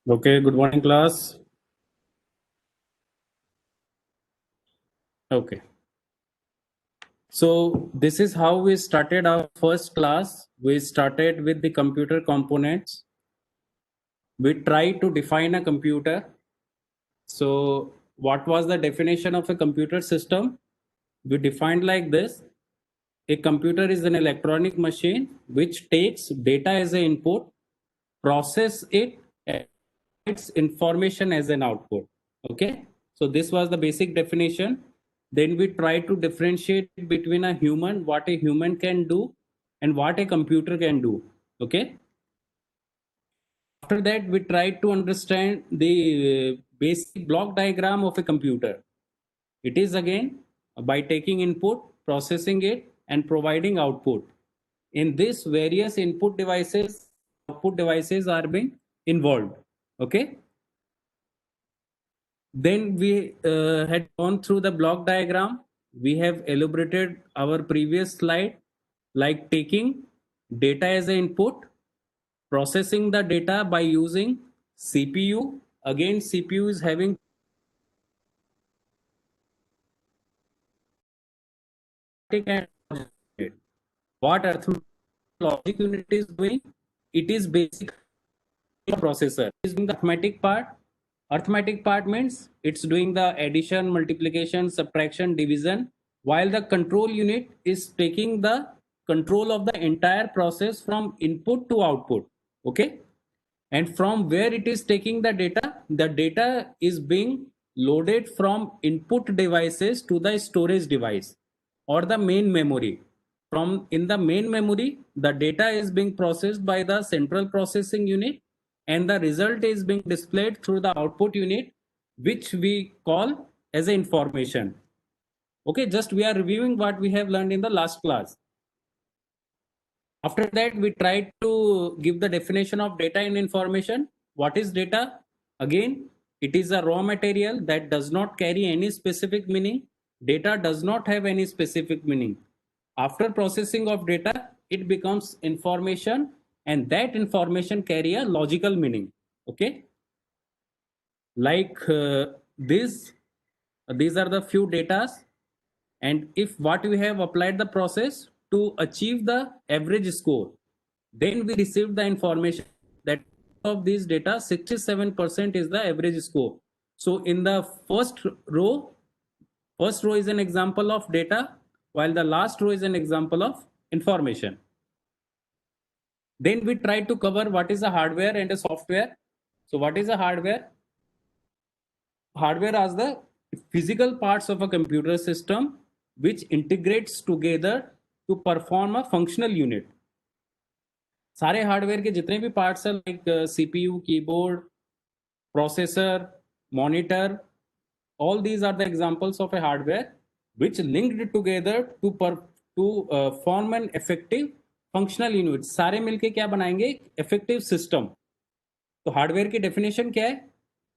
Okay, good morning, class. Okay, so this is how we started our first class. We started with the computer components. We tried to define a computer. So, what was the definition of a computer system? We defined like this: a computer is an electronic machine which takes data as an input, process it, and its information as an output. Okay, so this was the basic definition. Then we try to differentiate between a human, what a human can do, and what a computer can do. Okay, after that we tried to understand the basic block diagram of a computer. It is again by taking input, processing it, and providing output. In this, various input devices, output devices are being involved. Okay, then we had gone through the block diagram. We have elaborated our previous slide, like taking data as an input, processing the data by using CPU. Again, CPU is having and what arithmetic logic unit is doing. It is basic processor. It is doing the arithmetic part. Arithmetic part means it's doing the addition, multiplication, subtraction, division, while the control unit is taking the control of the entire process from input to output. Okay, and from where it is taking the data is being loaded from input devices to the storage device or the main memory. From in the main memory, the data is being processed by the central processing unit, and the result is being displayed through the output unit, which we call as a information. Okay, just we are reviewing what we have learned in the last class. After that, we tried to give the definition of data and information. What is data? Again, it is a raw material that does not carry any specific meaning. Data does not have any specific meaning. After processing of data, it becomes information, and that information carry a logical meaning. Okay, like these are the few datas, and if what we have applied the process to achieve the average score, then we receive the information that of these data 67% is the average score. So in the first row is an example of data, while the last row is an example of information. Then we try to cover what is a hardware and a software. So what is a hardware? Hardware are the physical parts of a computer system which integrates together to perform a functional unit. सारे hardware के जितने भी parts हैं, like CPU, keyboard, processor, monitor, all these are the examples of a hardware which linked together to form an effective functional unit. सारे मिलके क्या बनाएंगे? effective system. तो हार्डवेयर की डेफिनेशन क्या है?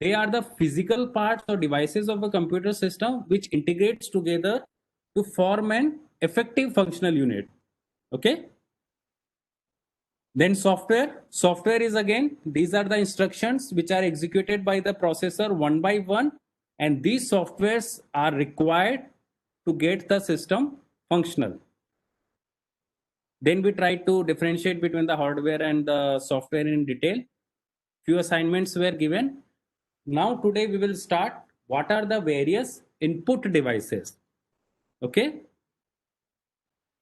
They are the physical parts or devices of a computer system which integrates together to form an effective functional unit. Okay. Then software is again, these are the instructions which are executed by the processor one by one, and these softwares are required to get the system functional. Then we try to differentiate between the hardware and the software in detail. Few assignments were given. Now today we will start what are the various input devices. Okay.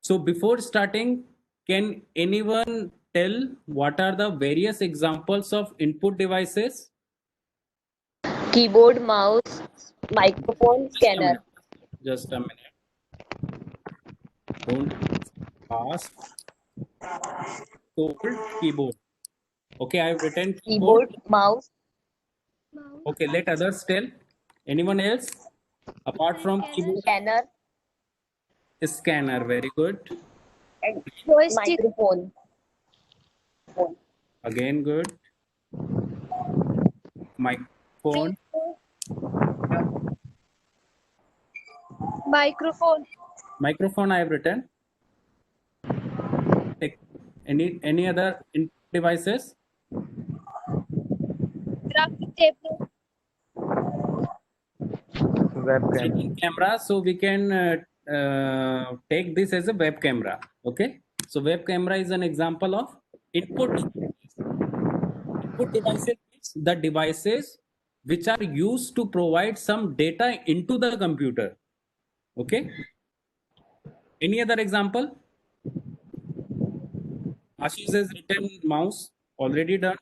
So before starting, can anyone tell what are the various examples of input devices? Keyboard, mouse, microphone, scanner. Just a minute. Don't ask. Told keyboard. Okay, I have written Keyboard, mouse. Okay, let others tell. Anyone else? Apart from keyboard? Scanner. Scanner, very good. And joystick. Microphone. Again, good. Microphone. Microphone. Microphone I have written. Any other input devices? graphic tablet. Webcam. Second camera, so we can take this as a web camera. Okay, so web camera is an example of input device. Input devices means the devices which are used to provide some data into the computer. Okay, any other example? Ashish has written mouse, already done.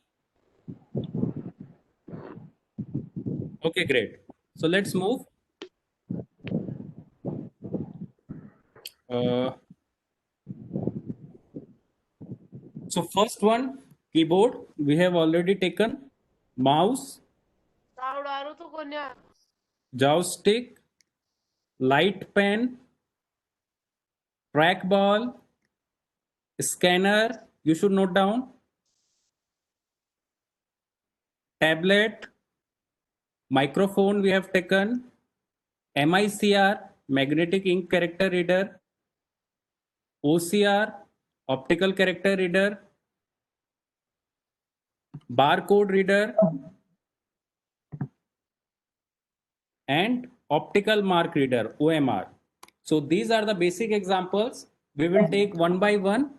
Okay, great. So let's move. Uh, so first one, keyboard, we have already taken. Mouse, joystick, light pen, trackball, scanner, you should note down, tablet, microphone we have taken, MICR, magnetic ink character reader, OCR, optical character reader, barcode reader, and optical mark reader, OMR. So these are the basic examples. We will take one by one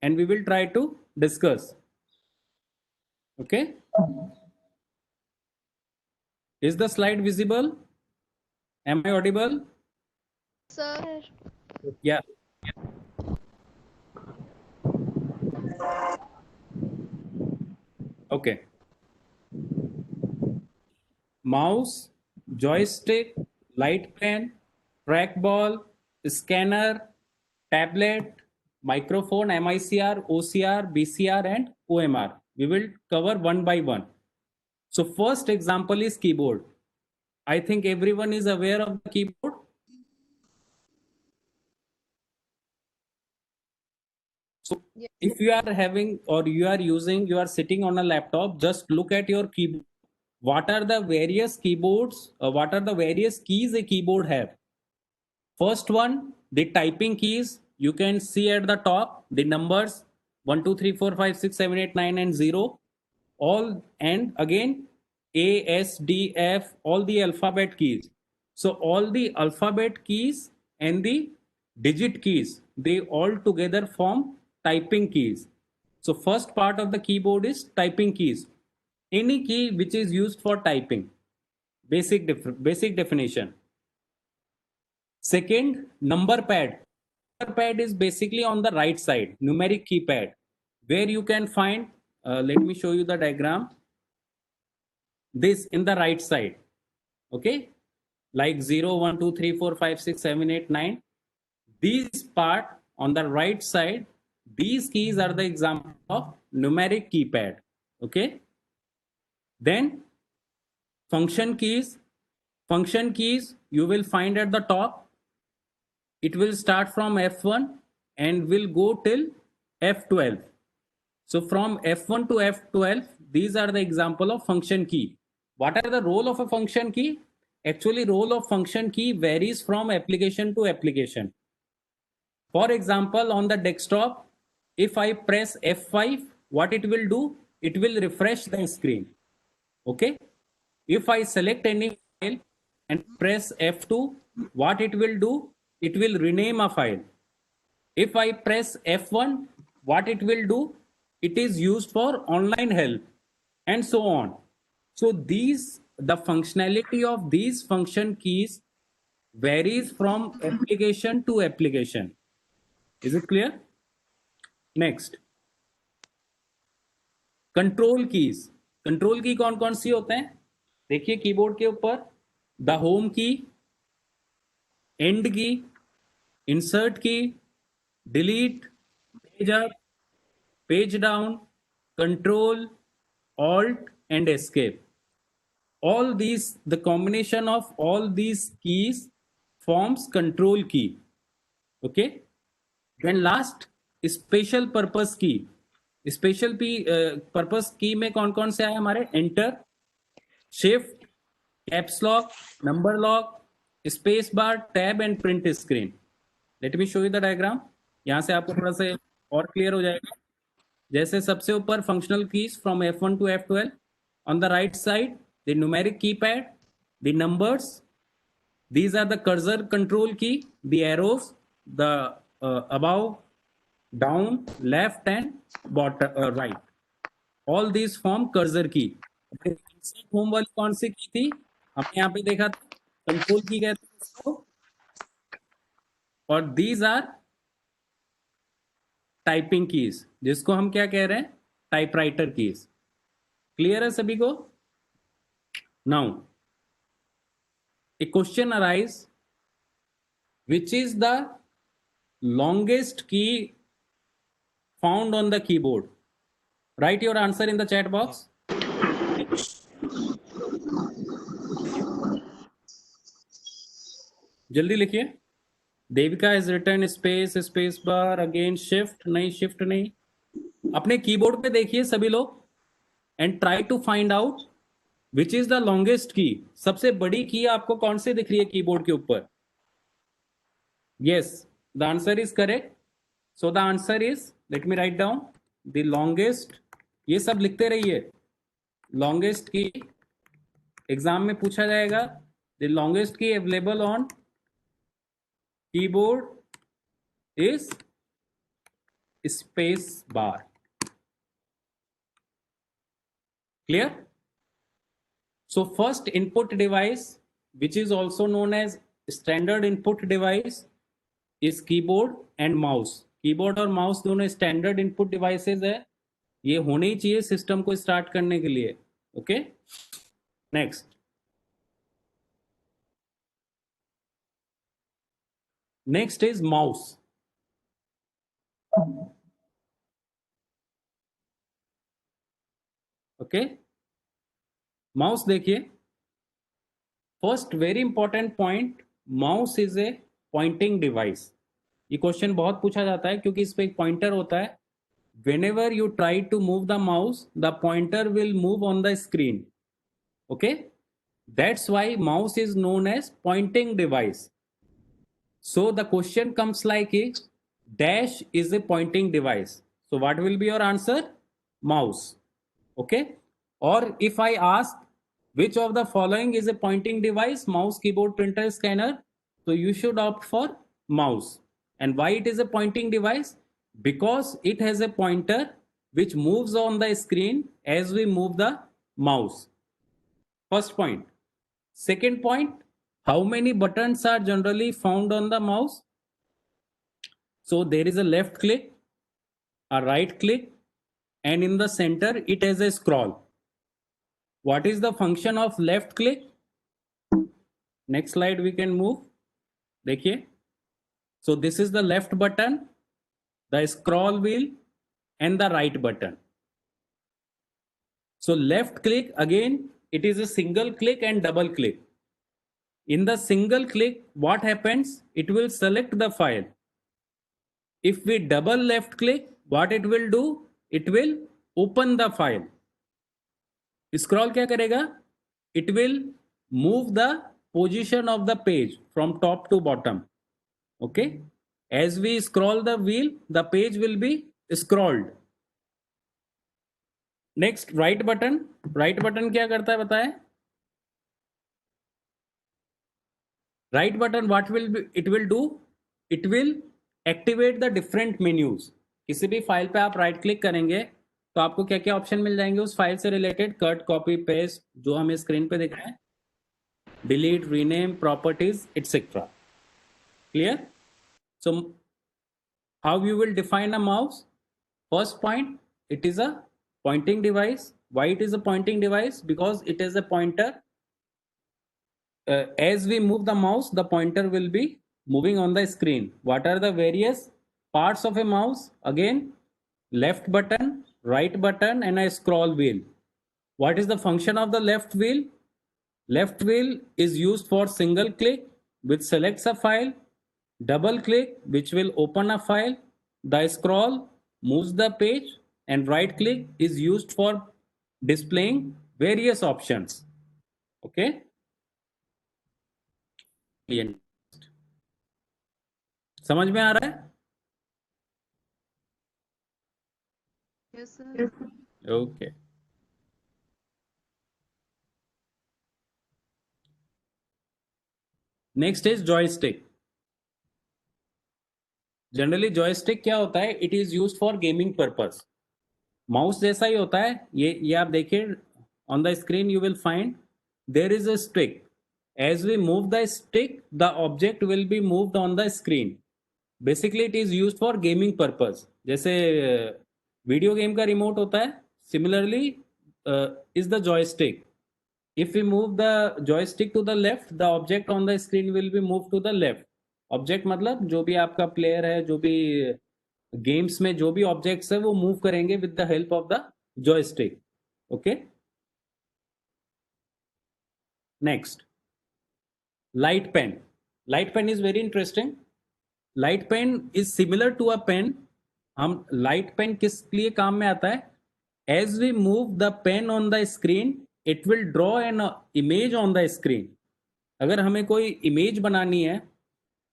and we will try to discuss. Okay. Is the slide visible? Am I audible? Sir. Yeah. Okay. Mouse, joystick, light pen, trackball, scanner, tablet, microphone, MICR, OCR, BCR, and OMR. We will cover one by one. So first example is keyboard. I think everyone is aware of the keyboard. So if you are having or you are using, you are sitting on a laptop, just look at your keyboard. What are the various keyboards? What are the various keys a keyboard have? First one, the typing keys. You can see at the top the numbers 1, 2, 3, 4, 5, 6, 7, 8, 9, and 0. All and again A, S, D, F, all the alphabet keys. So all the alphabet keys and the digit keys, they all together form typing keys. So first part of the keyboard is typing keys. Any key which is used for typing. Basic definition. Second, number pad. Number pad is basically on the right side, numeric keypad, where you can find, let me show you the diagram, this in the right side. Okay, like 0, 1, 2, 3, 4, 5, 6, 7, 8, 9. These part on the right side, these keys are the example of numeric keypad. Okay, then function keys. Function keys you will find at the top. It will start from F1 and will go till F12. So from F1 to F12, these are the example of function key. What are the role of a function key? Actually, role of function key varies from application to application. For example, on the desktop, if I press F5, what it will do? It will refresh the screen. Okay. If I select any file and press F2, what it will do? It will rename a file. If I press F1, what it will do? It is used for online help and so on. So the functionality of these function keys varies from application to application. Is it clear? Next, control keys. Control की कौन कौन सी होते हैं? देखिए keyboard के ऊपर, the home की, and की, इंसर्ट की, delete, page up, page down, control, alt and escape. All these, the combination of all these keys forms control key. Okay. Then last, special purpose key. Special purpose की में कौन कौन से आए हमारे? Enter, shift, caps lock, number lock, space bar, tab and print screen. Let me show you the diagram. यहां से आपको थोड़ा सा और क्लियर हो जाएगा. जैसे सबसे ऊपर functional keys from F1 to F12, On the right side, the numeric keypad, the numbers. These are the cursor control key, the arrows, the above, down, left, and bottom, right. All these form cursor key. Insert home वाली कौन सी की थी? हमने यहाँ पे देखा था control की कहते हैं इसको. और these are टाइपिंग कीज, जिसको हम क्या कह रहे हैं? Typewriter keys. क्लियर है सभी को? Now a question arise, which is the longest key found on the keyboard? Write your answer in the chat box. जल्दी लिखिए. Devika has written space, space bar, again shift. नहीं, shift नहीं. अपने keyboard पे देखिए सभी लोग and try to find out which is the longest key. सबसे बड़ी की आपको कौन सी दिख रही है कीबोर्ड के ऊपर? Yes, the answer is correct. So the answer is, let me write down the longest. ये सब लिखते रहिए. Longest key एग्जाम में पूछा जाएगा. The longest key available on keyboard is space bar. Clear? So first input device, which is also known as standard input device, is keyboard and mouse. Keyboard और mouse दोनों standard input devices है. ये होने ही चाहिए system को start करने के लिए. Okay, next. Next is mouse. Okay, mouse देखिए. First very important point, mouse is a pointing device. ये क्वेश्चन बहुत पूछा जाता है क्योंकि इस पे एक पॉइंटर होता है. whenever you try to move the mouse, the pointer will move on the screen. Okay, that's why mouse is known as pointing device. So the question comes like a dash is a pointing device. So what will be your answer? Mouse. Okay, or if I ask which of the following is a pointing device, mouse, keyboard, printer, scanner, so you should opt for mouse. And why it is a pointing device? Because it has a pointer which moves on the screen as we move the mouse. First point. Second point, how many buttons are generally found on the mouse? So there is a left click, a right click, and in the center it has a scroll. What is the function of left click? Next slide we can move. देखिए. So this is the left button, the scroll wheel, and the right button. So left click, again it is a single click and double click. In the single click, what happens? It will select the file. If we double left click, what it will do? It will open the file. Scroll क्या करेगा? It will move the position of the page from top to bottom. Okay, as we scroll the wheel, the page will be scrolled. Next, right button. Right button क्या करता है बताएं? Right button, what will be, it will do? It will activate the different menus. किसी भी file पे आप right click करेंगे तो आपको क्या क्या ऑप्शन मिल जाएंगे उस फाइल से रिलेटेड? कट, कॉपी, पेस्ट, जो हमें स्क्रीन पे दिख रहा है, delete, rename, properties, etcetera. Clear? So how you will define a mouse? First point, it is a pointing device. Why it is a pointing device? Because it is a pointer. As we move the mouse, the pointer will be moving on the screen. What are the various parts of a mouse? Again, left button, right button, and a scroll wheel. What is the function of the left wheel? Left wheel is used for single click, which selects a file, double click, which will open a file, the scroll moves the page, and right click is used for displaying various options. Okay. समझ में आ रहा है? Yes, sir. Okay. Next is joystick. Generally joystick क्या होता है? It is used for gaming purpose. Mouse जैसा ही होता है. ये आप देखिए on the screen you will find there is a stick. As we move the stick the object will be moved on the screen. Basically it is used for gaming purpose. जैसे video game का remote होता है, similarly is the joystick. If we move the joystick to the left, the object on the screen will be moved to the left. Object मतलब जो भी आपका player है, जो भी गेम्स में जो भी ऑब्जेक्ट्स है वो मूव करेंगे with the help of the joystick. Okay. Next, light pen. Light pen is very interesting. Light pen is similar to a pen. हम लाइट पेन किस लिए काम में आता है? As we move the pen on the screen it will draw an image on the screen. अगर हमें कोई इमेज बनानी है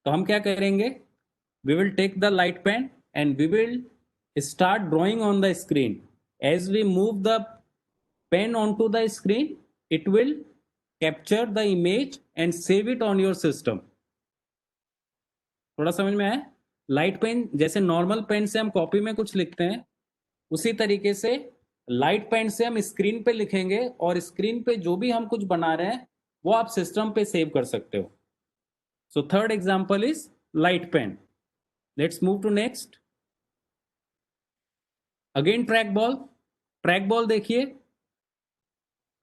तो हम क्या करेंगे? We will take the light pen and we will start drawing on the screen. As we move the pen on to the screen it will capture the image and save it on your system. थोड़ा समझ में आया? Light pen जैसे normal pen से हम copy में कुछ लिखते हैं, उसी तरीके से लाइट पेन से हम स्क्रीन पे लिखेंगे और स्क्रीन पे जो भी हम कुछ बना रहे हैं वो आप सिस्टम पे सेव कर सकते हो. So third example is light pen. Let's move to next. Again track ball. Track ball देखिए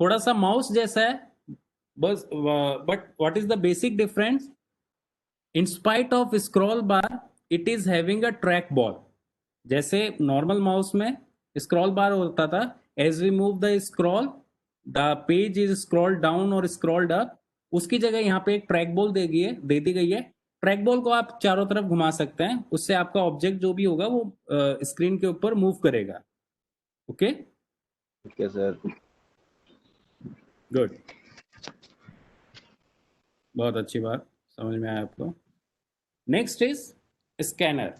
थोड़ा सा माउस जैसा है बस, but what is the basic difference? In spite of scroll bar it is having a track ball. जैसे normal mouse में scroll bar होता था, as we move the scroll the page is scroll down और scrolled up, उसकी जगह यहाँ पे एक ट्रैक बॉल दे दी गई है. ट्रैक बॉल को आप चारों तरफ घुमा सकते हैं, उससे आपका ऑब्जेक्ट जो भी होगा वो स्क्रीन के ऊपर मूव करेगा. ओके. Okay sir. गुड. बहुत अच्छी बात, समझ में आया आपको. Next is scanner.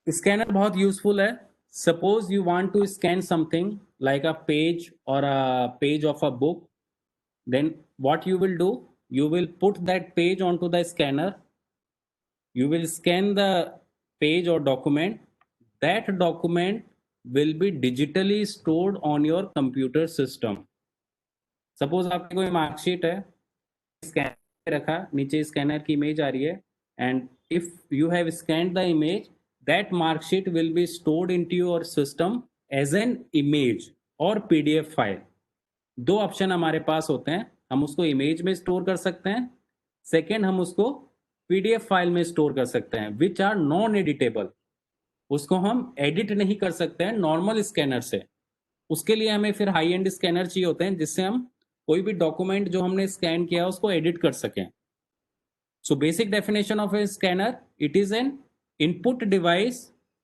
स्कैनर बहुत यूजफुल है. Suppose you want to scan something like a page or a page of a book, then what you will do, you will put that page onto the scanner. You will scan the page or document. That document will be digitally stored on your computer system. Suppose आपकी कोई marksheet है, scanner रखा, नीचे scanner की image आ रही है, and if you have scanned the image, that marksheet will be stored into your system as an image or PDF file. दो option हमारे पास होते हैं. हम उसको इमेज में स्टोर कर सकते हैं, सेकेंड हम उसको पीडीएफ फाइल में स्टोर कर सकते हैं, विच आर नॉन एडिटेबल. उसको हम एडिट नहीं कर सकते हैं नॉर्मल स्कैनर से. उसके लिए हमें फिर हाई एंड स्कैनर चाहिए होते हैं जिससे हम कोई भी डॉक्यूमेंट जो हमने स्कैन किया उसको एडिट कर सकें. So basic definition of a scanner, it is an input device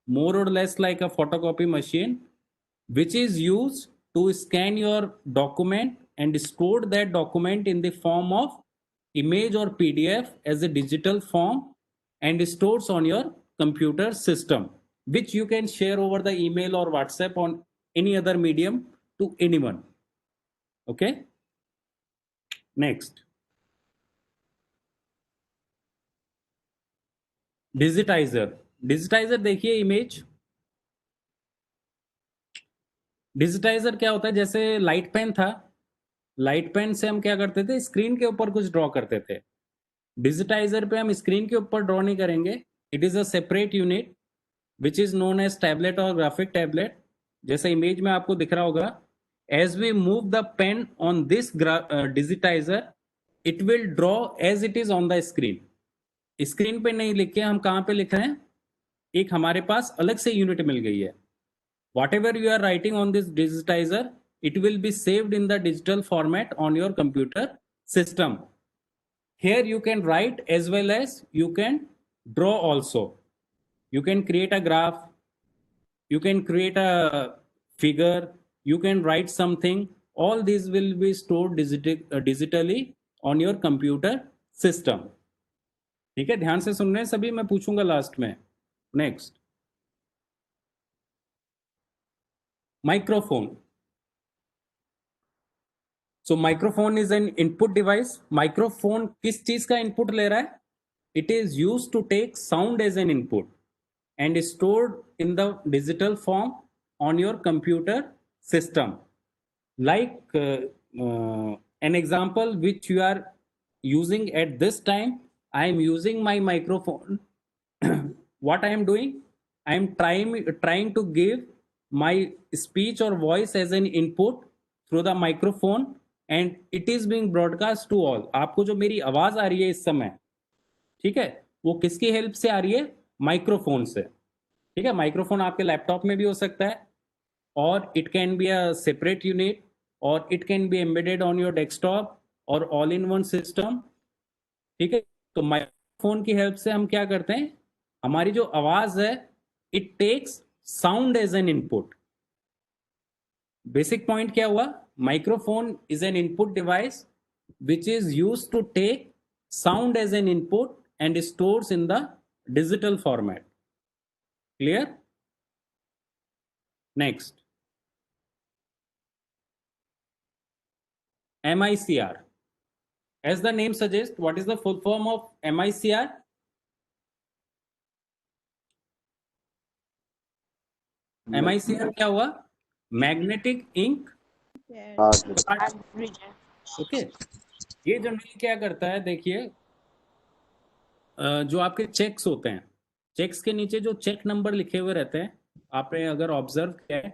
more or less like a photocopy machine which is used to scan your document and store that document in the form of image or PDF as a digital form and stores on your computer system, which you can share over the email or WhatsApp on any other medium to anyone. Okay. Next, digitizer. digitizer देखिए image. Digitiser क्या होता है? जैसे light pen था, light pen से हम क्या करते थे? स्क्रीन के ऊपर कुछ ड्रॉ करते थे. डिजिटाइजर पे हम स्क्रीन के ऊपर ड्रॉ नहीं करेंगे. It is a separate unit which is known as tablet और ग्राफिक टैबलेट. जैसे इमेज में आपको दिख रहा होगा, as we move the pen on this digitizer it will draw as it is on the screen. Screen पे नहीं लिख के हम कहाँ पे लिख रहे हैं? एक हमारे पास अलग से यूनिट मिल गई है. Whatever you are writing on this digitizer, it will be saved in the digital format on your computer system. Here you can write as well as you can draw also. You can create a graph, you can create a figure, you can write something. All these will be stored digitally on your computer system. ठीक है, ध्यान से सुन रहे हैं सभी, मैं पूछूंगा last में. Next, microphone. So microphone is an input device. Microphone किस चीज का इनपुट ले रहा है? It is use to take sound as an input and stored in the digital form on your computer system. Like an example which you are using at this time, I am using my microphone. What I am doing? I am trying to give my speech or voice as an input through the microphone, and it is being broadcast to all. आपको जो मेरी आवाज आ रही है इस समय, ठीक है, वो किसकी हेल्प से आ रही है? माइक्रोफोन से. ठीक है, माइक्रोफोन आपके लैपटॉप में भी हो सकता है, और it can be a separate unit, और it can be embedded on your desktop or all in one system. ठीक है, तो माइक्रोफोन की हेल्प से हम क्या करते हैं? हमारी जो आवाज है, it takes sound as an input. Basic point क्या हुआ? Microphone is an input device which is use to take sound as an input and stores in the digital format. Clear? Next, MICR. As the name suggests, what is the full form of MICR? MICR क्या हुआ? Magnetic ink card reader. Okay. ये generally क्या करता है? देखिए, जो आपके checks होते हैं, चेक्स के नीचे जो चेक नंबर लिखे हुए रहते हैं, आपने अगर ऑब्जर्व किया है,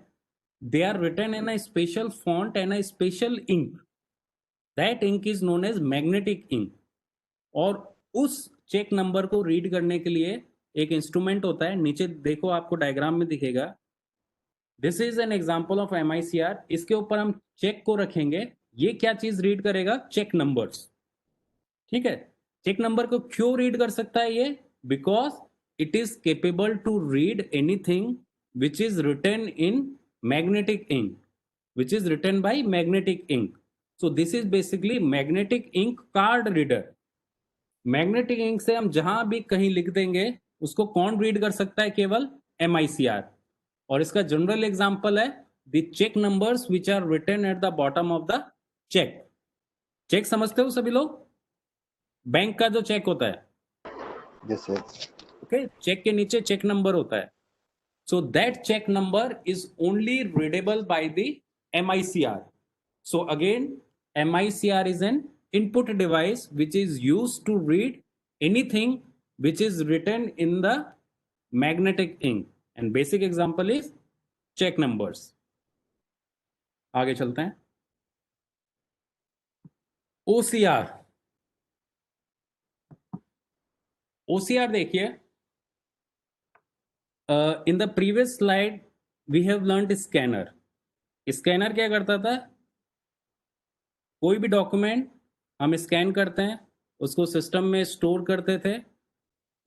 they are written in a special font and a special ink. That ink is known as magnetic ink. और उस चेक नंबर को रीड करने के लिए एक इंस्ट्रूमेंट होता है. नीचे देखो, आपको डायग्राम में दिखेगा. This is an example of MICR. इसके ऊपर हम चेक को रखेंगे. ये क्या चीज रीड करेगा? Cheque numbers. ठीक है, चेक नंबर को क्यों रीड कर सकता है ये? Because it is capable to read anything which is written in magnetic ink, which is written by magnetic ink. So this is basically magnetic ink card reader. Magnetic ink से हम जहां भी कहीं लिख देंगे, उसको कौन रीड कर सकता है? केवल MICR. और इसका जनरल एग्जांपल है the cheque numbers which are written at the bottom of the cheque. Cheque समझते हो सभी लोग? बैंक का जो चेक होता है, Yes, sir. ओके, चेक के नीचे चेक नंबर होता है. So that cheque number is only readable by the MICR. So again, MICR is an input device which is used to read anything which is written in the magnetic ink, and basic example is check numbers. आगे चलते हैं. OCR. OCR देखिए, in the previous slide we have learned scanner. Scanner क्या करता था? कोई भी document हम स्कैन करते हैं, उसको सिस्टम में स्टोर करते थे,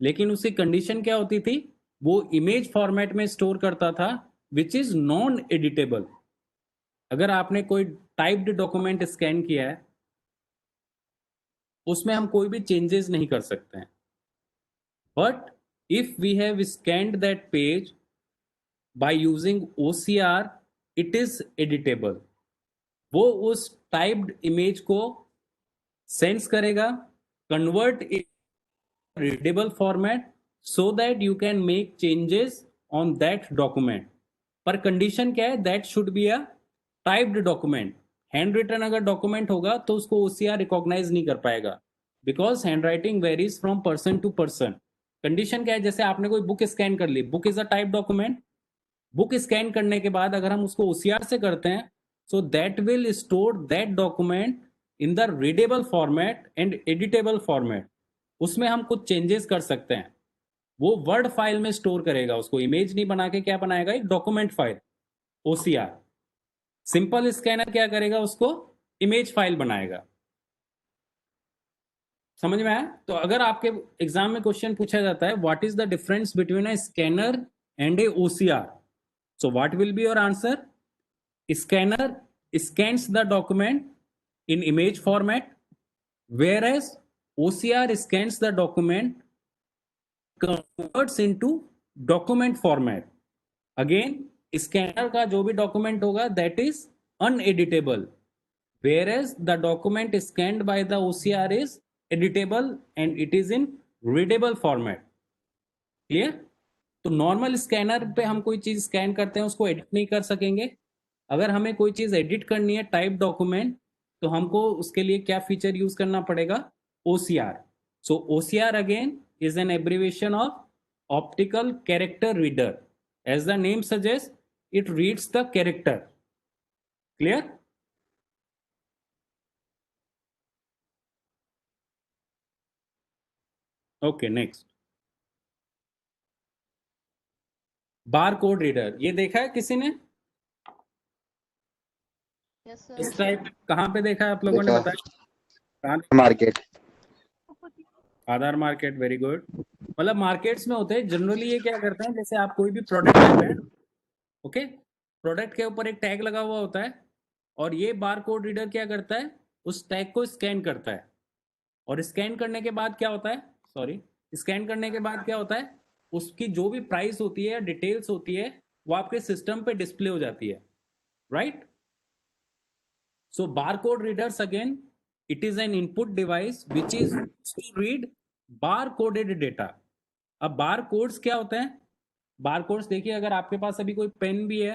लेकिन उसकी कंडीशन क्या होती थी? वो इमेज फॉर्मेट में स्टोर करता था विच इज नॉन एडिटेबल. अगर आपने कोई टाइप्ड डॉक्यूमेंट स्कैन किया है, उसमें हम कोई भी चेंजेस नहीं कर सकते हैं. But if we have scanned that page by using OCR, it is editable. वो उस टाइप्ड इमेज को सेंस करेगा, convert in readable format, so that you can make changes on that document. पर कंडीशन क्या है? That should be a typed document. Handwritten अगर document होगा तो उसको OCR रिकॉग्नाइज नहीं कर पाएगा, because handwriting varies from person to person. Condition क्या है? जैसे आपने कोई बुक स्कैन कर ली, book is a type document. Book scan करने के बाद अगर हम उसको OCR से करते हैं, so that will store that document in the readable format and editable format. उसमें हम कुछ चेंजेस कर सकते हैं. वो वर्ड फाइल में स्टोर करेगा उसको, इमेज नहीं बना के क्या बनाएगा? एक document file, OCR. Simple scanner क्या करेगा? उसको इमेज फाइल बनाएगा. समझ में आया? तो अगर आपके एग्जाम में क्वेश्चन पूछा जाता है what is the difference between a scanner and A OCR, so what will be your answer? Scanner scans the document in image format, whereas OCR scans the document, converts into document format. Again, scanner का जो भी document होगा that is uneditable. whereas the document scanned by the OCR is editable and it is in readable format. Clear? तो normal scanner पे हम कोई चीज scan करते हैं उसको एडिट नहीं कर सकेंगे. अगर हमें कोई चीज एडिट करनी है टाइप डॉक्यूमेंट, तो हमको उसके लिए क्या फीचर यूज करना पड़ेगा? OCR. So OCR again is an abbreviation of optical character reader. As the name suggests, it reads the character. Clear? Okay, next. Bar code reader, ये देखा है किसी ने? Yes, sir. इस टाइप कहाँ पे देखा है आप लोगों ने? देखा। बताया. मार्केट। आधार मार्केट, वेरी गुड. मतलब मार्केट्स में होते हैं जनरली. ये क्या करते हैं, जैसे आप कोई भी प्रोडक्ट लेते हैं, ओके, प्रोडक्ट के ऊपर एक टैग लगा हुआ होता है और ये बार कोड रीडर क्या करता है, उस टैग को स्कैन करता है. और स्कैन करने के बाद क्या होता है, सॉरी, स्कैन करने के बाद क्या होता है, उसकी जो भी प्राइस होती है, डिटेल्स होती है, वो आपके सिस्टम पे डिस्प्ले हो जाती है. Right? So bar code readers again, it is an input device which is used to read bar coded data. अब बार कोड्स क्या होते हैं? बार कोड्स देखिए, अगर आपके पास अभी कोई पेन भी है,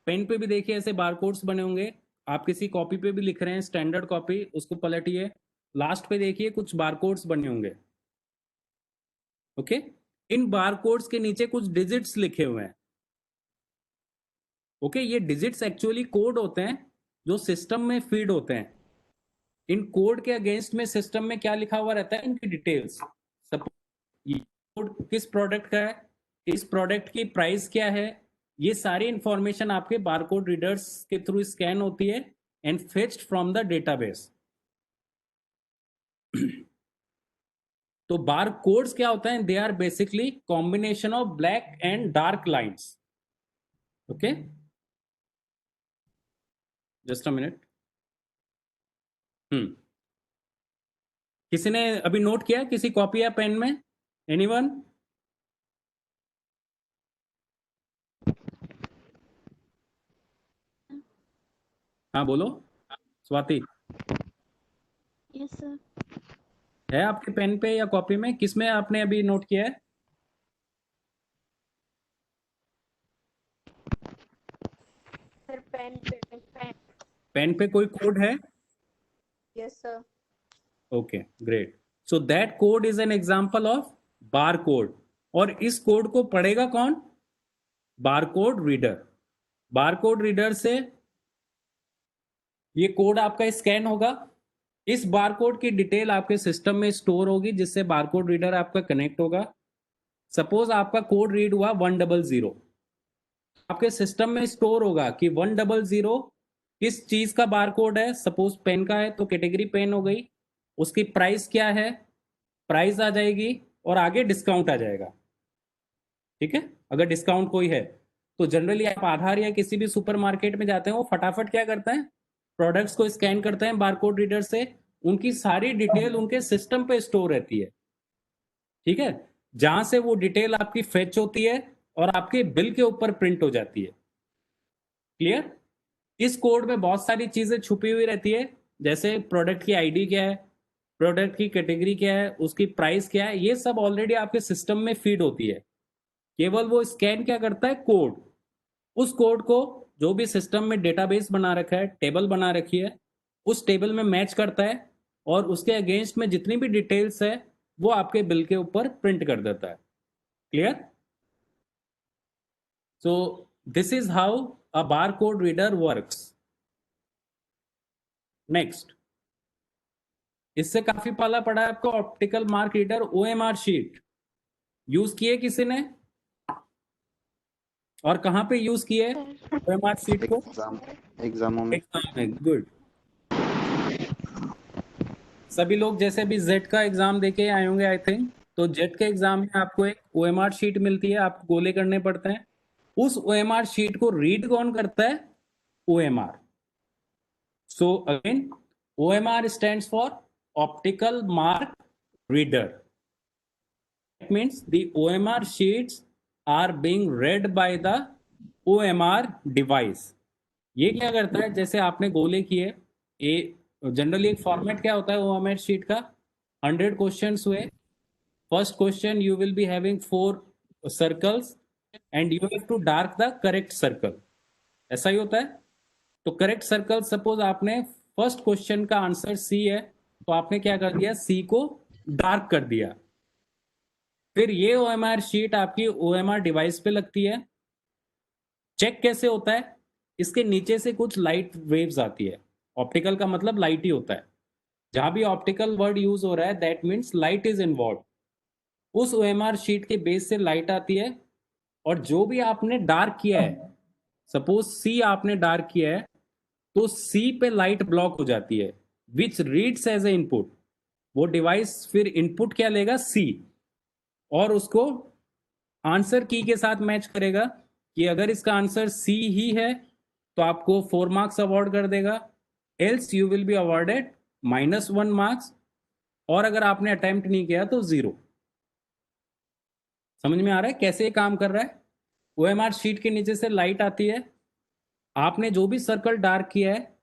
पेन पे भी देखिए ऐसे बार कोड्स बने होंगे. आप किसी कॉपी पे भी लिख रहे हैं, स्टैंडर्ड कॉपी, उसको पलटिए, लास्ट पे देखिए कुछ बार कोड्स बने होंगे. ओके, इन बार कोड्स के नीचे कुछ डिजिट्स लिखे हुए हैं. ओके, ये डिजिट्स एक्चुअली कोड होते हैं जो सिस्टम में फीड होते हैं. इन कोड के अगेंस्ट में सिस्टम में क्या लिखा हुआ रहता है, इनकी डिटेल्स. सपोज कोड किस प्रोडक्ट का है, इस प्रोडक्ट की प्राइस क्या है, ये सारी इंफॉर्मेशन आपके बारकोड रीडर्स के थ्रू स्कैन होती है and fetched from the database. तो बार कोड्स क्या होता है? They are basically combination of black and dark lines. Okay, just a minute. किसी ने अभी नोट किया किसी कॉपी या पेन में? एनीवन? हाँ बोलो स्वाति. Yes, sir. है आपके पेन पे या कॉपी में? किसमें आपने अभी नोट किया है? Sir, pen. पेन पे कोई कोड है? Yes, sir. Okay, great. So that code is an example of bar code. और इस कोड को पढ़ेगा कौन? Barcode reader. बारकोड रीडर से ये कोड आपका स्कैन होगा. इस बारकोड की डिटेल आपके सिस्टम में स्टोर होगी जिससे बारकोड रीडर आपका कनेक्ट होगा. सपोज आपका कोड रीड हुआ 100, आपके सिस्टम में स्टोर होगा कि 100 किस चीज का बारकोड है. सपोज पेन का है तो कैटेगरी पेन हो गई, उसकी प्राइस क्या है, प्राइस आ जाएगी और आगे डिस्काउंट आ जाएगा. ठीक है, अगर डिस्काउंट कोई है तो जनरली आप आधार या किसी भी सुपरमार्केट में जाते हैं, वो फटाफट क्या करते हैं, प्रोडक्ट्स को स्कैन करते हैं बारकोड रीडर से. उनकी सारी डिटेल उनके सिस्टम पे स्टोर रहती है. ठीक है, जहां से वो डिटेल आपकी फेच होती है और आपके बिल के ऊपर प्रिंट हो जाती है. क्लियर? इस कोड में बहुत सारी चीजें छुपी हुई रहती है, जैसे प्रोडक्ट की आईडी क्या है, प्रोडक्ट की कैटेगरी क्या है, उसकी प्राइस क्या है, ये सब ऑलरेडी आपके सिस्टम में फीड होती है. केवल वो स्कैन क्या करता है, कोड. उस कोड को जो भी सिस्टम में डेटाबेस बना रखा है, टेबल बना रखी है, उस टेबल में मैच करता है और उसके अगेंस्ट में जितनी भी डिटेल्स है वो आपके बिल के ऊपर प्रिंट कर देता है. Clear? So this is how a bar code reader works. Next, इससे काफी पाला पड़ा है आपको optical mark reader, OMR sheet. Use किए किसी ने? और कहां पे यूज किए OMR शीट को? एग्जामों में। एग्जाम में. गुड. सभी लोग जैसे भी जेट का एग्जाम देके आए होंगे आई थिंक. तो जेट के एग्जाम में आपको एक OMR शीट मिलती है, आपको गोले करने पड़ते हैं. उस OMR शीट को रीड कौन करता है? OMR. So again, OMR stands for optical mark reader. That means the OMR sheets are being read by the OMR device. ये क्या करता है, जैसे आपने गोले किए, ए जनरली एक फॉर्मेट क्या होता है ओएमआर शीट का, 100 क्वेश्चंस हुए, first question you will be having 4 circles and you have to dark the correct circle, ऐसा ही होता है। तो करेक्ट सर्कल, सपोज आपने फर्स्ट क्वेश्चन का आंसर सी है, तो आपने क्या कर दिया, सी को डार्क कर दिया। फिर ये ओएमआर शीट आपकी ओएमआर डिवाइस पे लगती है। चेक कैसे होता है, इसके नीचे से कुछ लाइट वेव्स आती है। ऑप्टिकल का मतलब लाइट ही होता है, जहां भी ऑप्टिकल वर्ड यूज हो रहा है that means light is involve. उस ओएमआर शीट के बेस से लाइट आती है, और जो भी आपने डार्क किया है, सपोज सी आपने डार्क किया है, तो सी पे लाइट ब्लॉक हो जाती है, विच रीड्स एज ए इनपुट। वो डिवाइस फिर इनपुट क्या लेगा, सी, और उसको आंसर की के साथ मैच करेगा कि अगर इसका आंसर सी ही है तो आपको 4 मार्क्स अवार्ड कर देगा, else you will be awarded -1 marks, और अगर आपने अटेम्प्ट नहीं किया तो 0। समझ में आ रहा है कैसे ये काम कर रहा है। ओएमआर शीट के नीचे से लाइट आती है, आपने जो भी सर्कल डार्क किया है,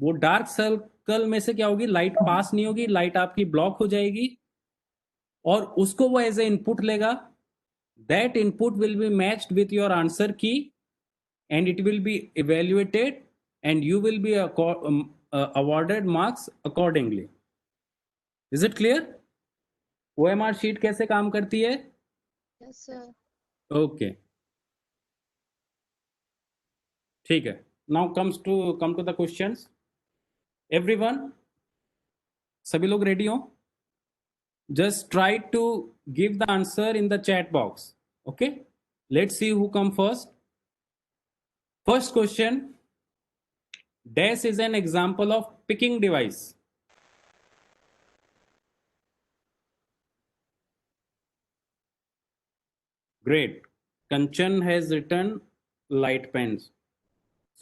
वो डार्क सर्कल में से क्या होगी, लाइट पास नहीं होगी, लाइट आपकी ब्लॉक हो जाएगी, और उसको वो एज ए इनपुट लेगा। That input will be matched with your answer की and it will be evaluated and you will be awarded marks accordingly. Is it clear? OMR sheet कैसे काम करती है? Yes, sir. Okay, ठीक है। Now come to the questions. Everyone, सभी लोग ready हो? Just try to give the answer in the chat box. Okay, let's see who come first. First question, dash is an example of picking device. Great. Kanchan has written light pens.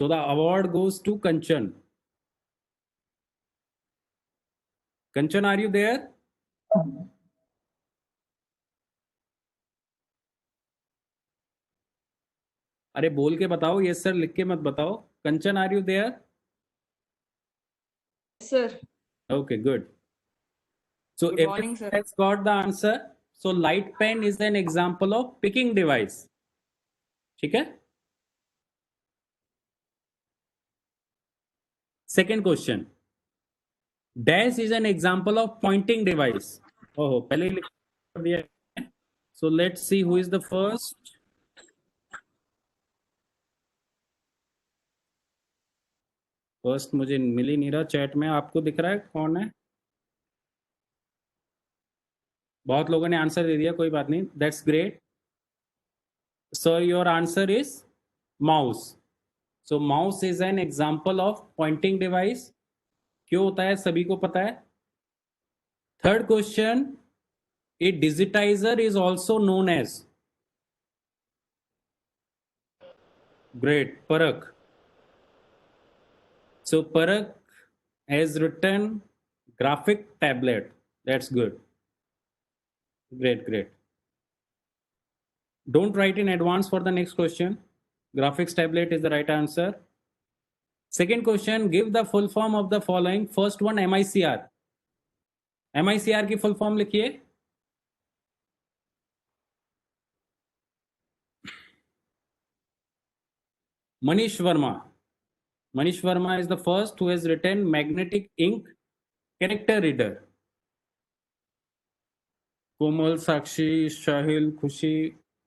So the award goes to Kanchan. Kanchan, are you there? अरे बोल के बताओ, yes sir लिख के मत बताओ। Kanchan, are you there? Sir, Okay, good. So good morning, everyone sir. has got the answer. So light pen is an example of picking device. ठीक है? Second question. Dash is an example of pointing device. Oh, पहले ही लिख दिया है। So let's see who is the first. First मुझे मिल ही नहीं रहा chat में, आपको दिख रहा है कौन है? बहुत लोगों ने आंसर दे दिया, कोई बात नहीं, that's great. So your answer is mouse. So mouse is an example of pointing device. क्यों होता है सभी को पता है। Third question, a digitizer is also known as. Great, Parak. So परक has written graphic tablet. That's good. Great, great. Don't write in advance for the next question. Graphics tablet is the right answer. Second question, give the full form of the following. First one, MICR. MICR की full form लिखिए। Manish Verma. Manish Verma is the first who has written magnetic ink character reader. कोमल, साक्षी, शाहिल, खुशी,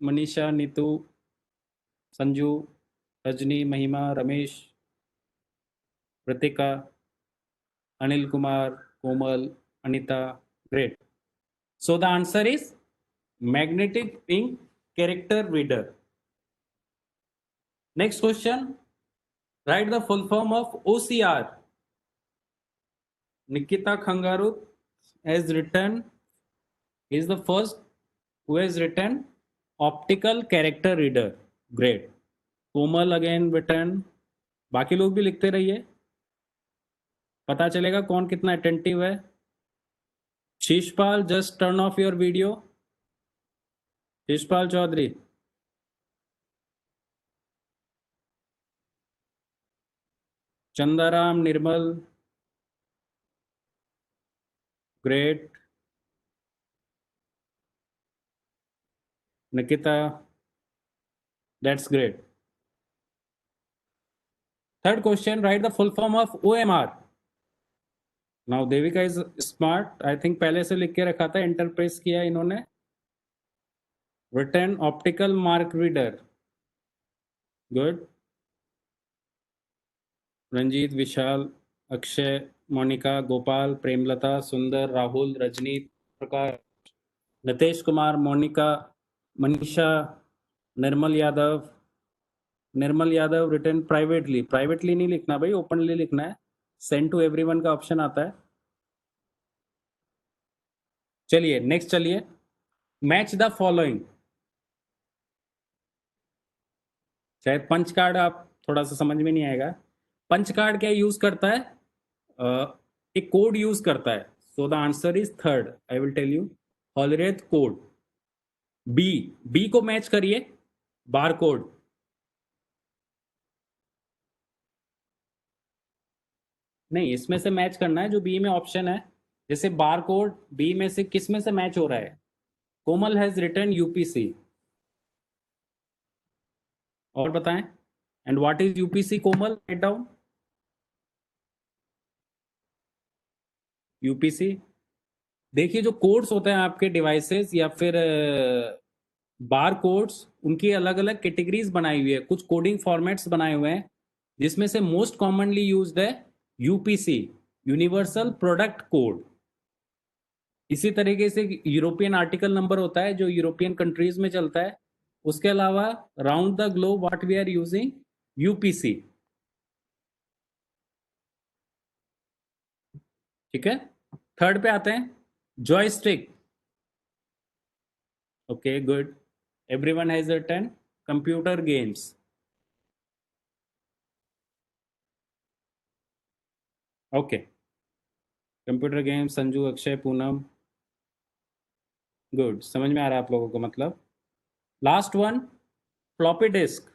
मनीषा, नीतू, संजू, रजनी, महिमा, Ramesh, Pratika, Anil Kumar, Komal, Anita. Great. So the answer is magnetic ink character reader. Next question. Write the full form of OCR. Nikita Khangarut has written, is the first who has written optical character reader. Great. Komal again written. बाकी लोग भी लिखते रहिए, पता चलेगा कौन कितना attentive है। Shishpal, just turn off your video. Shishpal Chaudhary. Chandaram, Nirmal, great, Nikita, that's great. Third question, write the full form of OMR. Now Devika is smart. I think पहले से लिख के रखा था, इंटरप्रेस किया इन्होंने. Written optical mark reader. Good. Ranjit, विशाल, अक्षय, मोनिका, गोपाल, प्रेमलता, सुंदर, राहुल, रजनीत, प्रकाश, नितेश कुमार, मोनिका, मनीषा, निर्मल यादव. निर्मल यादव रिटर्न प्राइवेटली नहीं लिखना भाई, ओपनली लिखना है. सेंड टू एवरीवन का ऑप्शन आता है. चलिए नेक्स्ट, चलिए मैच द फॉलोइंग. शायद पंच कार्ड आप थोड़ा सा समझ में नहीं आएगा. पंच कार्ड क्या यूज करता है? एक कोड यूज करता है. So the answer is third. I will tell you. Hollerith code. B को मैच करिए. Bar code. नहीं, इसमें से मैच करना है जो बी में ऑप्शन है. जैसे बार कोड बी में से किस में से मैच हो रहा है? कोमल हैज रिटर्न यूपीसी. और बताएं. And what is UPC Komal? Write down. UPC, देखिए जो कोड्स होते हैं आपके डिवाइसेस या फिर बार कोड्स, उनकी अलग अलग कैटेगरीज बनाई हुई है, कुछ कोडिंग फॉर्मेट्स बनाए हुए हैं, जिसमें से मोस्ट कॉमनली यूज्ड है यूपीसी, यूनिवर्सल प्रोडक्ट कोड. इसी तरीके से यूरोपियन आर्टिकल नंबर होता है जो यूरोपियन कंट्रीज में चलता है. उसके अलावा round the globe what we are using UPC. ठीक है. थर्ड पे आते हैं, joystick. Okay good. Everyone has written computer games. Okay, computer game. Sanju, Akshay, Poonam. Good, समझ में आ रहा है आप लोगों को मतलब. Last one, floppy disk.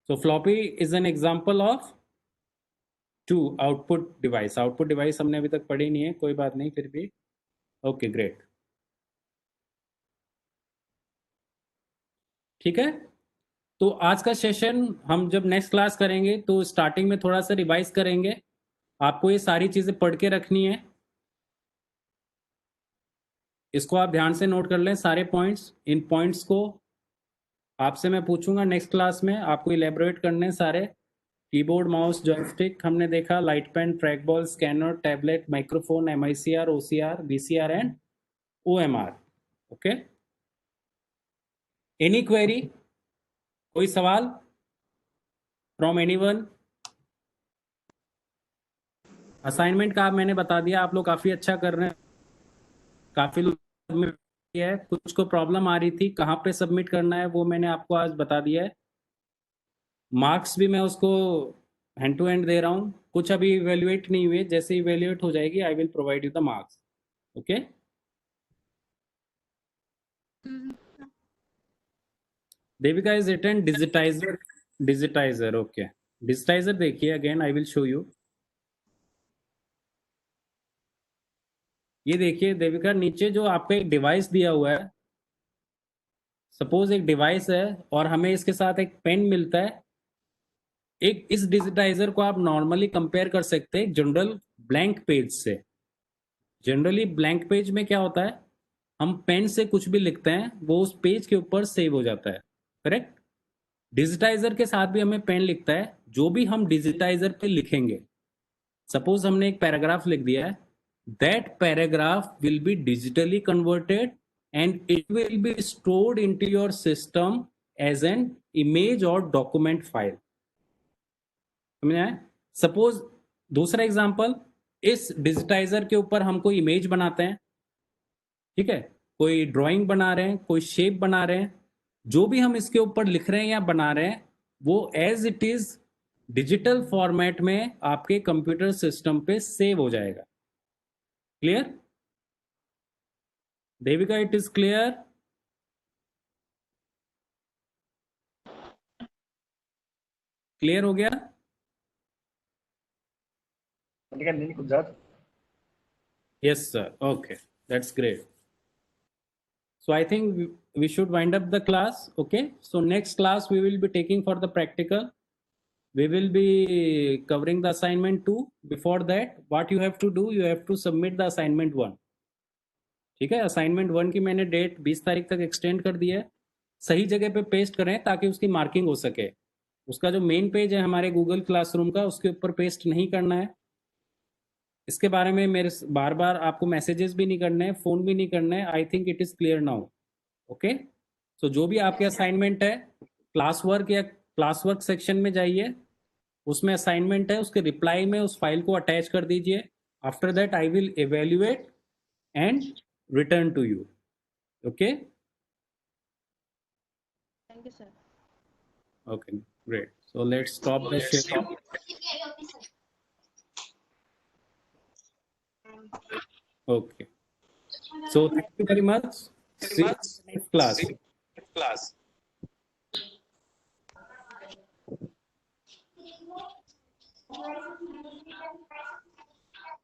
So floppy is an example of two output device. Output device हमने अभी तक पढ़ी नहीं है, कोई बात नहीं फिर भी. Okay great. ठीक है. तो आज का सेशन हम जब नेक्स्ट क्लास करेंगे तो स्टार्टिंग में थोड़ा सा रिवाइज करेंगे. आपको ये सारी चीजें पढ़ के रखनी है. इसको आप ध्यान से नोट कर लें सारे पॉइंट्स. इन पॉइंट्स को आपसे मैं पूछूंगा नेक्स्ट क्लास में, आपको इलेबोरेट करने सारे. कीबोर्ड, माउस, जॉयस्टिक हमने देखा, light pen, track ball, scanner, tablet, microphone, MICR, OCR, VCR and OMR. Okay. Any query, कोई सवाल फ्रॉम एनीवन? असाइनमेंट का मैंने बता दिया, आप लोग काफी अच्छा कर रहे हैं. काफी लोग सबमिट किया है. कुछ को प्रॉब्लम आ रही थी कहाँ पे सबमिट करना है, वो मैंने आपको आज बता दिया है. मार्क्स भी मैं उसको हैंड टू हैंड दे रहा हूँ. कुछ अभी इवेल्युएट नहीं हुए, जैसे इवेल्युएट हो जाएगी I will provide you the marks. Okay. Devika is written digitiser. Digitiser, okay. Digitiser देखिए again I will show you. ये देखिए देविका, नीचे जो आपका एक डिवाइस दिया हुआ है, सपोज एक डिवाइस है और हमें इसके साथ एक पेन मिलता है. एक इस डिजिटाइजर को आप नॉर्मली कंपेयर कर सकते हैं जनरल ब्लैंक पेज से. जनरली ब्लैंक पेज में क्या होता है, हम पेन से कुछ भी लिखते हैं वो उस पेज के ऊपर सेव हो जाता है. करेक्ट. डिजिटाइजर के साथ भी हमें पेन लिखता है. जो भी हम डिजिटाइजर पे लिखेंगे, सपोज हमने एक पैराग्राफ लिख दिया है, that paragraph will be digitally converted and it will be stored into your system as an image और डॉक्यूमेंट फाइल. समझ आया? सपोज दूसरा एग्जांपल, इस डिजिटाइजर के ऊपर हम कोई इमेज बनाते हैं. ठीक है, कोई ड्राइंग बना रहे हैं, कोई शेप बना रहे हैं, जो भी हम इसके ऊपर लिख रहे हैं या बना रहे हैं वो as it is digital format में आपके कंप्यूटर सिस्टम पे सेव हो जाएगा. Clear Devika? It is clear. Clear हो गया? Yes, sir. Okay, that's great. So I think we should wind up the class. Okay, so next class we will be taking for the practical. We will be covering the assignment 2. Before that, what you have to do, you have to submit the assignment 1. ठीक है, assignment 1 की मैंने date 20 तारीख तक extend कर दी है. सही जगह पे पेस्ट करें ताकि उसकी मार्किंग हो सके. उसका जो मेन पेज है हमारे गूगल क्लासरूम का, उसके ऊपर पेस्ट नहीं करना है. इसके बारे में मेरे बार बार आपको मैसेजेस भी नहीं करने हैं, फोन भी नहीं करना है. I think it is clear now. Okay, so जो भी आपके असाइनमेंट है, क्लास वर्क या क्लास वर्क सेक्शन में जाइए, उसमें असाइनमेंट है, उसके रिप्लाई में उस फाइल को अटैच कर दीजिए. After that I will evaluate and return to you. Okay, Thank you, sir. okay, great. So let's stop the sharing. Okay, so thank you very much. See you in the next class.